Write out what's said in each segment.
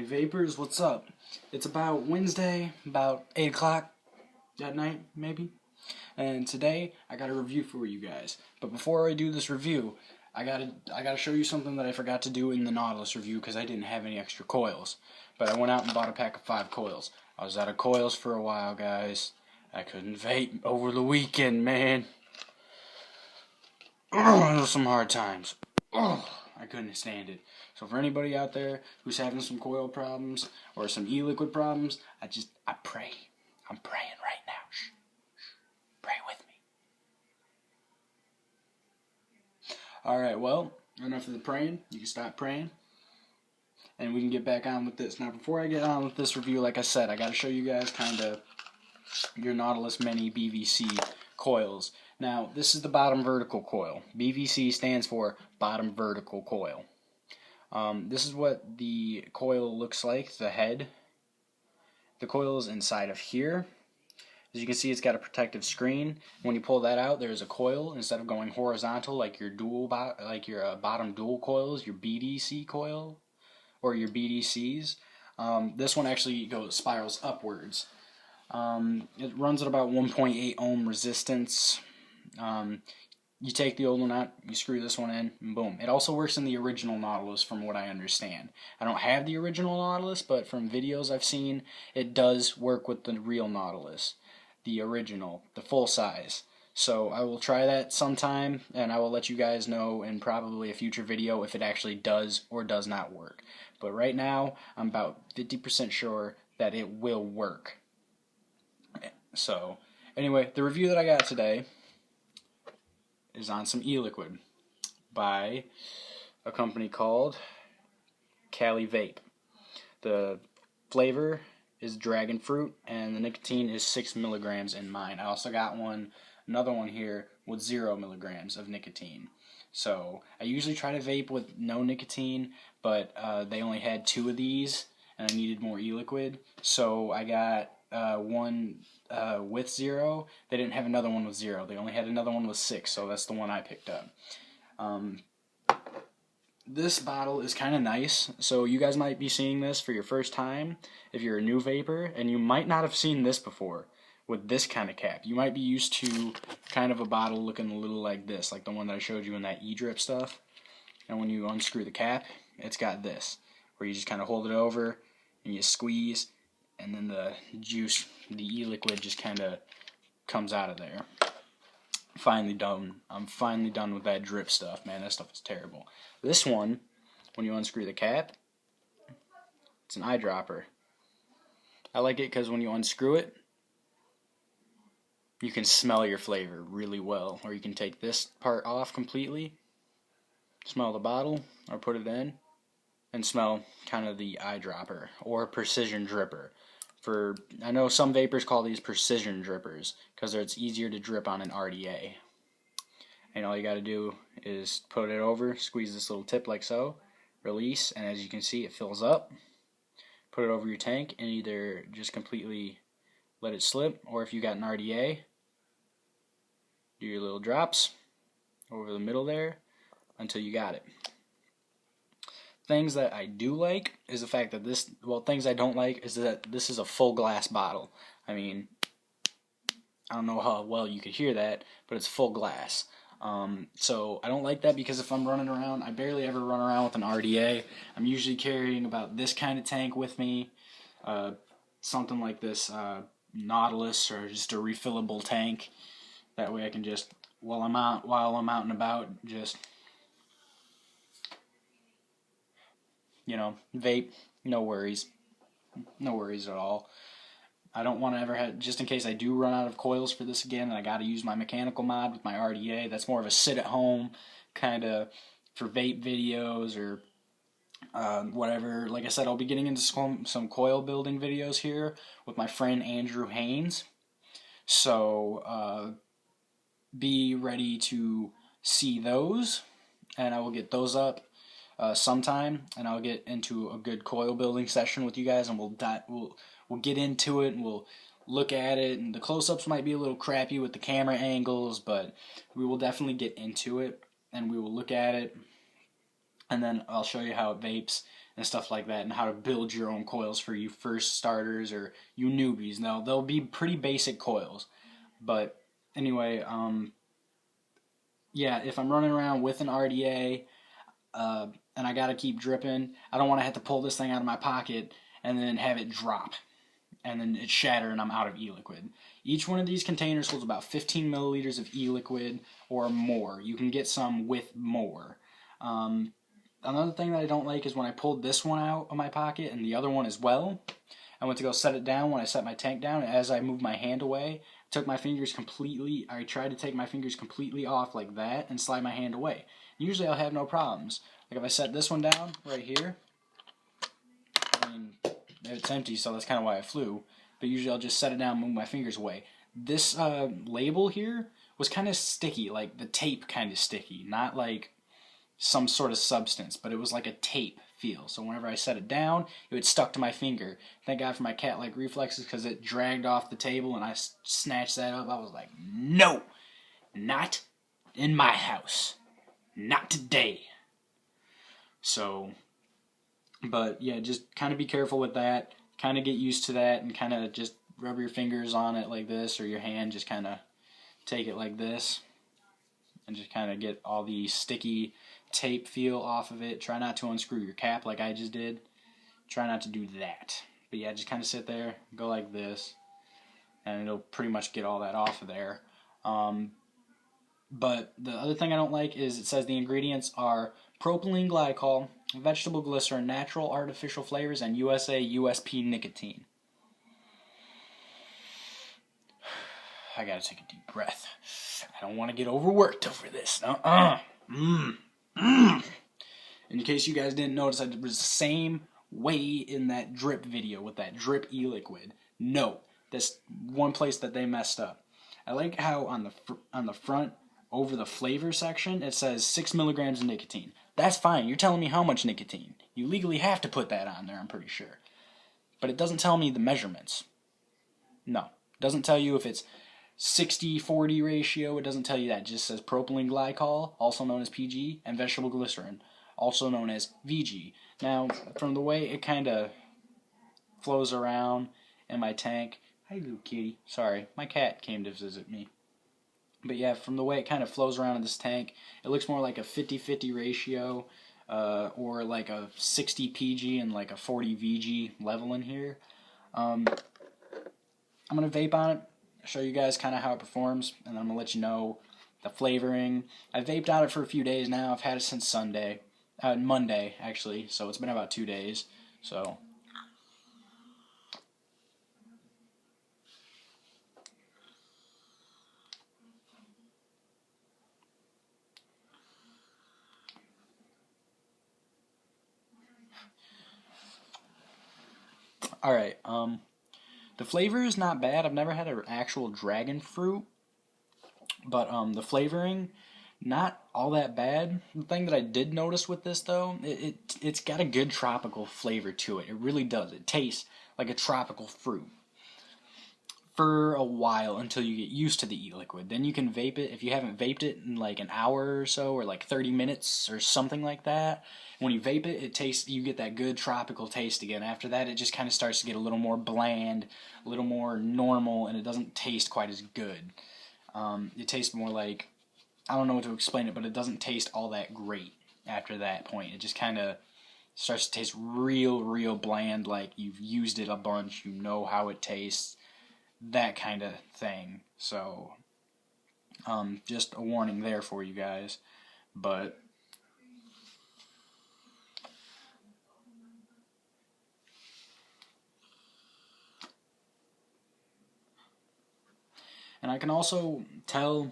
Vapors, what's up? It's about Wednesday, about 8 o'clock at night, maybe. And today, I got a review for you guys. But before I do this review, I gotta show you something that I forgot to do in the Nautilus review because I didn't have any extra coils. But I went out and bought a pack of 5 coils. I was out of coils for a while, guys. I couldn't vape over the weekend, man. Those were some hard times. I couldn't stand it. So for anybody out there who's having some coil problems or some e-liquid problems, I pray. I'm praying right now. Shh. Pray with me. Alright, well, enough of the praying. You can stop praying. And we can get back on with this. Now, before I get on with this review, like I said, I got to show you guys kind of your Nautilus Mini BVC coils. Now, this is the bottom vertical coil. BVC stands for bottom vertical coil. This is what the coil looks like, the head. The coil is inside of here. As you can see, it's got a protective screen. When you pull that out, there's a coil. Instead of going horizontal like your bottom dual coils, your BDC coil, or your BDCs, this one actually spirals upwards. It runs at about 1.8 ohm resistance. You take the old one out, you screw this one in, and boom. It also works in the original Nautilus from what I understand. I don't have the original Nautilus, but from videos I've seen, it does work with the real Nautilus. The original, the full size. So I will try that sometime, and I will let you guys know in probably a future video if it actually does or does not work. But right now, I'm about 50% sure that it will work. So, anyway, the review that I got today is on some e-liquid by a company called Cali Vape. The flavor is dragon fruit, and the nicotine is 6 milligrams in mine. I also got another one here with 0 milligrams of nicotine. So I usually try to vape with no nicotine, but they only had 2 of these, and I needed more e-liquid. So I got one with 0. They didn't have another one with 0. They only had another one with 6, so that's the one I picked up. This bottle is kind of nice, so you guys might be seeing this for your first time if you're a new vapor, and you might not have seen this before with this kind of cap. You might be used to kind of a bottle looking a little like this, like the one that I showed you in that e-drip stuff. And when you unscrew the cap, it's got this, where you just kind of hold it over and you squeeze, and then the juice, the e-liquid just kind of comes out of there. Finally done. I'm finally done with that drip stuff, man. That stuff is terrible. This one, when you unscrew the cap, it's an eyedropper. I like it because when you unscrew it, you can smell your flavor really well. Or you can take this part off completely, smell the bottle, or put it in, and smell kind of the eyedropper or precision dripper. I know some vapors call these precision drippers because it's easier to drip on an RDA. And all you got to do is put it over, squeeze this little tip like so, release, and as you can see it fills up. Put it over your tank and either just completely let it slip, or if you got an RDA, do your little drops over the middle there until you got it. Things that I do like is the fact that things I don't like is that this is a full glass bottle. I mean, I don't know how well you could hear that, but it's full glass. So I don't like that because if I'm running around, I barely ever run around with an RDA. I'm usually carrying about this kind of tank with me, something like this Nautilus, or just a refillable tank. That way I can just, while I'm out and about, just, vape, no worries at all. I don't want to ever have, just in case I do run out of coils for this again, and I got to use my mechanical mod with my RDA. That's more of a sit-at-home kind of for vape videos or whatever. Like I said, I'll be getting into some coil building videos here with my friend Andrew Haynes. So be ready to see those, and I will get those up sometime, and I'll get into a good coil building session with you guys, and we'll get into it, and we'll look at it, and the close-ups might be a little crappy with the camera angles, but we will definitely get into it, and we will look at it, and then I'll show you how it vapes, and stuff like that, and how to build your own coils for you first starters or you newbies. Now, they'll be pretty basic coils, but anyway, yeah, if I'm running around with an RDA, and I gotta keep dripping, I don't want to have to pull this thing out of my pocket and then have it drop, and then it shatter and I'm out of e-liquid. Each one of these containers holds about 15 milliliters of e-liquid or more. You can get some with more. Another thing that I don't like is when I pulled this one out of my pocket and the other one as well, I went to go set it down when I set my tank down, and as I moved my hand away, I tried to take my fingers completely off like that and slide my hand away. Usually I'll have no problems. Like if I set this one down right here, I mean, it's empty, so that's kind of why it flew, but usually I'll just set it down and move my fingers away. This label here was kind of sticky, like the tape kind of sticky, not like some sort of substance, but it was like a tape feel. So whenever I set it down, it would stuck to my finger. Thank God for my cat-like reflexes, because it dragged off the table and I snatched that up. I was like, no, not in my house, not today. So, but yeah, just kind of be careful with that, kind of get used to that, and kind of just rub your fingers on it like this, or your hand, just kind of take it like this, and just kind of get all the sticky tape feel off of it. Try not to unscrew your cap like I just did. Try not to do that. But yeah, just kind of sit there, go like this, and it'll pretty much get all that off of there. But the other thing I don't like is it says the ingredients are propylene glycol, vegetable glycerin, natural artificial flavors, and USP nicotine. I gotta take a deep breath. I don't want to get overworked over this. In case you guys didn't notice, I was the same way in that drip video with that drip e-liquid. No, that's one place that they messed up. I like how on the front, over the flavor section, it says 6 milligrams of nicotine. That's fine. You're telling me how much nicotine. You legally have to put that on there, I'm pretty sure. But it doesn't tell me the measurements. No. It doesn't tell you if it's 60-40 ratio. It doesn't tell you that. It just says propylene glycol, also known as PG, and vegetable glycerin, also known as VG. Now, from the way it kind of flows around in my tank... Hi, little kitty. Sorry, my cat came to visit me. But yeah, from the way it kind of flows around in this tank, it looks more like a 50-50 ratio, or like a 60 PG and like a 40 VG level in here. I'm going to vape on it, show you guys kind of how it performs, and I'm going to let you know the flavoring. I've vaped on it for a few days now. I've had it since Monday, actually, so it's been about 2 days. So... Alright, the flavor is not bad. I've never had an actual dragon fruit, but the flavoring, not all that bad. The thing that I did notice with this, though, it's got a good tropical flavor to it. It really does. It tastes like a tropical fruit for a while until you get used to the e-liquid. Then you can vape it. If you haven't vaped it in like an hour or so, or like 30 minutes or something like that, when you vape it, you get that good tropical taste again. After that, it just kind of starts to get a little more bland, a little more normal, and it doesn't taste quite as good. It tastes more like, I don't know what to explain it, but it doesn't taste all that great after that point. It just kind of starts to taste real bland, like you've used it a bunch, you know how it tastes, that kind of thing. So, just a warning there for you guys. But and I can also tell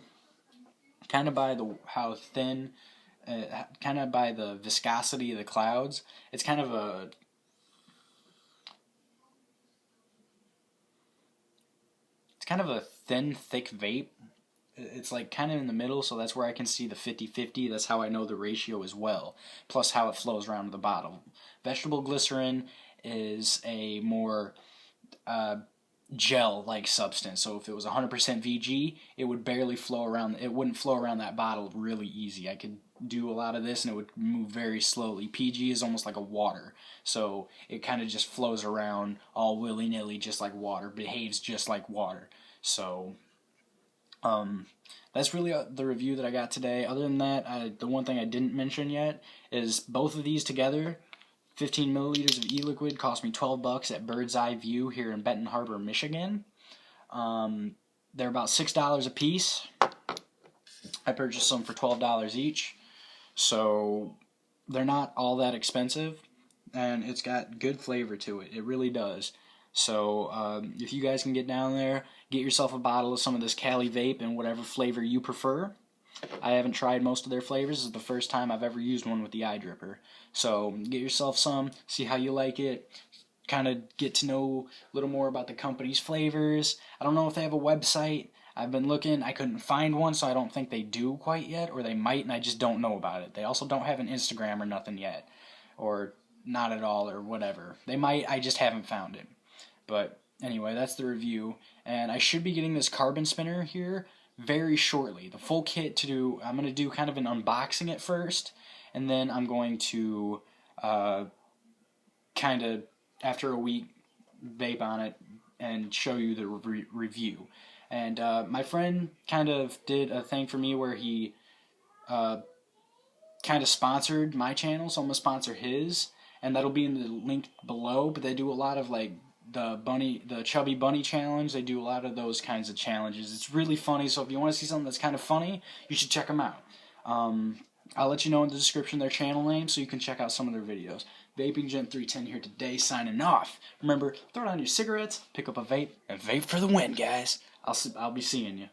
kind of by how thin, kind of by the viscosity of the clouds, it's kind of a thin, thick vape. It's like kind of in the middle, so that's where I can see the 50-50. That's how I know the ratio as well, plus how it flows around the bottle. Vegetable glycerin is a more gel-like substance. So if it was 100% VG, it would barely flow around. It wouldn't flow around that bottle really easy. I could do a lot of this and it would move very slowly. PG is almost like a water, so it kind of just flows around all willy-nilly, just like water, behaves just like water. So that's really the review that I got today. Other than that, the one thing I didn't mention yet is both of these together, 15 milliliters of e-liquid, cost me $12 at Bird's Eye View here in Benton Harbor, Michigan. They're about $6 a piece. I purchased them for $12 each, so they're not all that expensive, and it's got good flavor to it. It really does. So if you guys can get down there, get yourself a bottle of some of this Cali Vape in whatever flavor you prefer. I haven't tried most of their flavors. This is the first time I've ever used one with the eyedropper. So get yourself some, see how you like it, kind of get to know a little more about the company's flavors. I don't know if they have a website. I've been looking. I couldn't find one, so I don't think they do quite yet, or they might, and I just don't know about it. They also don't have an Instagram or nothing yet, or not at all, or whatever. They might, I just haven't found it. But anyway, that's the review, and I should be getting this carbon spinner here very shortly. The full kit to do, I'm going to do kind of an unboxing at first, and then I'm going to kind of, after a week, vape on it and show you the review. And my friend kind of did a thing for me where he kind of sponsored my channel, so I'm going to sponsor his, and that'll be in the link below. But they do a lot of like the Chubby Bunny challenge. They do a lot of those kinds of challenges. It's really funny, so if you want to see something that's kind of funny, you should check them out. I'll let you know in the description their channel name so you can check out some of their videos. Vaping Gen 310 here today, signing off. Remember, throw down your cigarettes, pick up a vape, and vape for the win, guys. I'll be seeing you.